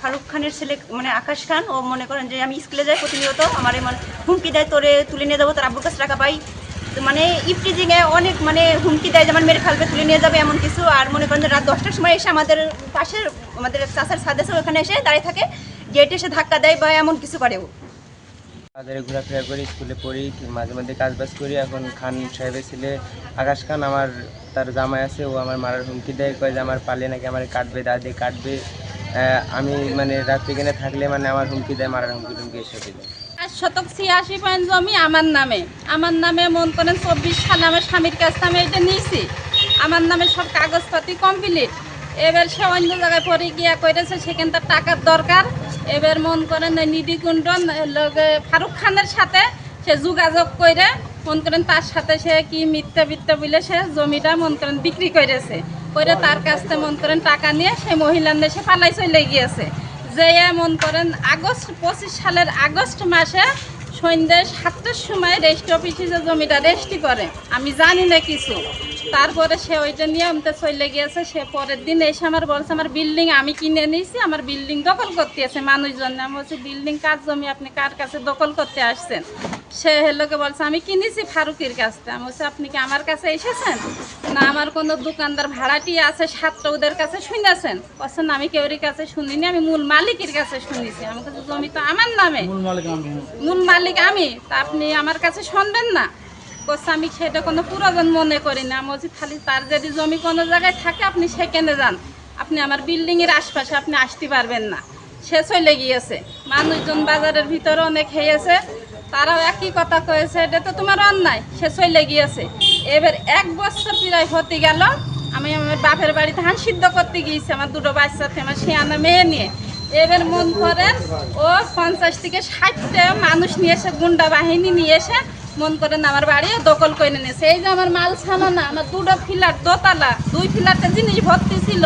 ফারুক খানের ছেলে মানে আকাশ খান, ও মনে করেন যে আমি স্কুলে যাই প্রতিনিয়ত, আমার মানে হুমকি দেয় তোরে তুলে নিয়ে যাবো, তোর আব্বুর কাছে টাকা পাই, মানে ইফটিজিংয়ে অনেক মানে হুমকি দেয়, যেমন মেরে ফেলবে, তুলে নিয়ে যাবে এমন কিছু। আর মনে করেন যে রাত 10টার সময় এসে আমাদের পাশের আমাদের চাচার ছাদ আছে ওখানে এসে দাঁড়িয়ে থাকে, গেটে এসে ধাক্কা দেয় বা এমন কিছু করে। ও বাজারে ঘোরাফেরা করি, স্কুলে পড়ি, মাঝে মধ্যে কাজবাজ করি। এখন খান সাহেবের ছেলে আকাশ খান আমার তার জামাই আছে, ও আমার মারার হুমকি দেয়, কয় যে আমার পালে নাকি আমার কাটবে, দাদি কাটবে। আমি মানে রাত্রে এখানে থাকলে মানে আমার হুমকি দেয়, মারার হুমকি এসে দিলে। 86 পয়েন্ট জমি আমার নামে মন করেন 24 সালে আমার স্বামীর কাছ থেকে আমি এটা নিয়েছি, আমার নামে সব কাগজপাতি কমপ্লিট। এবার সে অন্য জায়গায় পরে গিয়া করেছে, সেখান তার টাকার দরকার। এবার মন করেন নিধিকুণ্ড ফারুক খানের সাথে সে যোগাযোগ করে মন করেন তার সাথে সে কি মিথ্যা বলে সে জমিটা মন করেন বিক্রি করেছে, করে তার কাছ থেকে মন করেন টাকা নিয়ে সেই মহিলার দেশে পালাই চলে গিয়েছে। যে মন করেন 25 সালের আগস্ট মাসে সন্ধ্যে 7টার সময় রেজিস্ট্রি অফিসে যে জমিটা রেজিস্ট্রি করে, আমি জানি না কিছু। তারপরে সে ওইটা নিয়ে আমতে চলে গিয়েছে। সে পরের দিন এসে আমার বলছে আমার বিল্ডিং আমি কিনে নিয়েছি, আমার বিল্ডিং দখল করতে আছে মানুষজন। আমি বলছি বিল্ডিং কার জমি, আপনি কার কাছে দখল করতে আসছেন? সে হেলোকে বলছে আমি কিনেছি ফারুকের কাছ থেকে। আমি বলছি আপনি কি আমার কাছে এসেছেন না আমার কোনো দোকানদার ভাড়াটি আছে সাতটা ওদের কাছে শুনেছেন? বলছেন আমি কেউর কাছে শুনিনি, আমি মূল মালিকের কাছে শুনেছি। আমি কাছে জমি তো আমার নামে, মূল মালিক আমি, তা আপনি আমার কাছে শুনবেন না? বলছে আমি সেটা কোনো প্রয়োজন মনে করি না। আমি বলছি খালি তার যদি জমি কোনো জায়গায় থাকে আপনি সেখানে যান, আপনি আমার বিল্ডিংয়ের আশপাশে আপনি আসতে পারবেন না। সে চলে গিয়েছে। মানুষজন বাজারের ভিতরে অনেক হয়েছে, তারাও একই কথা কয়েছে এটা তো তোমার অন্যায়। সে চলে গিয়েছে। এবার 1 বছর প্রায় হতে গেল, আমি আমার বাপের বাড়ি ধান সিদ্ধ করতে গিয়েছি আমার 2টো বাচ্চা থেকে, আমার শিয়ানা মেয়ে নিয়ে। এবার মন করেন ও 50 থেকে 60টা মানুষ নিয়ে এসে, গুন্ডা বাহিনী নিয়ে এসে মন করেন আমার বাড়ি দখল করে নিয়েছে। এই যে আমার মাল ছানা, আমার 2টো ফ্ল্যাট দোতলা, 2 ফ্ল্যাটে জিনিস ভর্তি ছিল,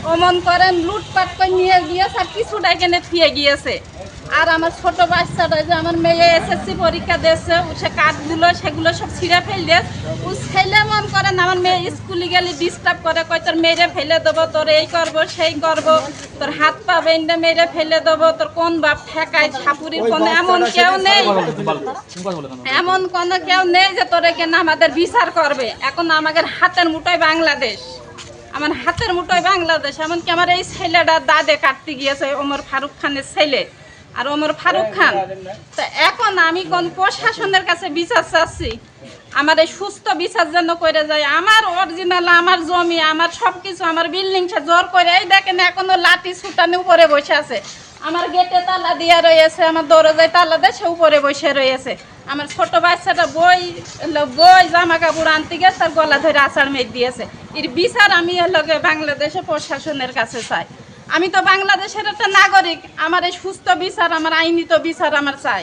ও মন করেন লুটপাট করে নিয়ে গিয়েছে আর কিছুটা এখানে থুয়ে গিয়েছে। আর আমার ছোট বাচ্চাটা যে আমার মেয়ে এসএসসি পরীক্ষা দিয়েছে, সে কাঠগুলো সেগুলো সব ছিঁড়ে ফেললে, ও ছেলে মন করেন আমার মেয়ে স্কুলে গেলে ডিস্টার্ব করে, কয় তোর মেরে ফেলে দেবো, তোর এই করবো সেই করবো, তোর হাত পা বেঁধে মেরে ফেলে দেবো, তোর কোন বাপ ঠেকায় ছাপুরির কোনো এমন কেউ নেই, এমন কোনো কেউ নেই যে তোর এখানে আমাদের বিচার করবে। এখন আমাদের হাতের মুঠোয় বাংলাদেশ, আমার হাতের মুঠোয় বাংলাদেশ। এমনকি আমার এই ছেলেটা দাদে কাটতে গিয়েছে, ওমর ফারুক খানের ছেলে, আর ওমর ফারুক খান। তো এখন আমি কোন প্রশাসনের কাছে বিচার চাচ্ছি, আমার এই সুস্থ বিচার যেন করে যায়। আমার অরিজিনাল আমার জমি, আমার সব কিছু, আমার বিল্ডিং সে জোর করে, এই দেখেন এখনো লাঠি ছুটানি উপরে বসে আছে, আমার গেটে তালা দিয়ে রয়েছে, আমার দরজায় তালা দিয়ে সে উপরে বসে রয়েছে। আমার ছোট বাচ্চাটা বই জামা কাপড় আনতে গিয়ে তার গলা ধরে আছাড় মেরে দিয়েছে। এর বিচার আমি বাংলাদেশের প্রশাসনের কাছে চাই। আমি তো বাংলাদেশের একটা নাগরিক, আমার এই সুস্থ বিচার, আমার আইনি তো বিচার আমার চাই।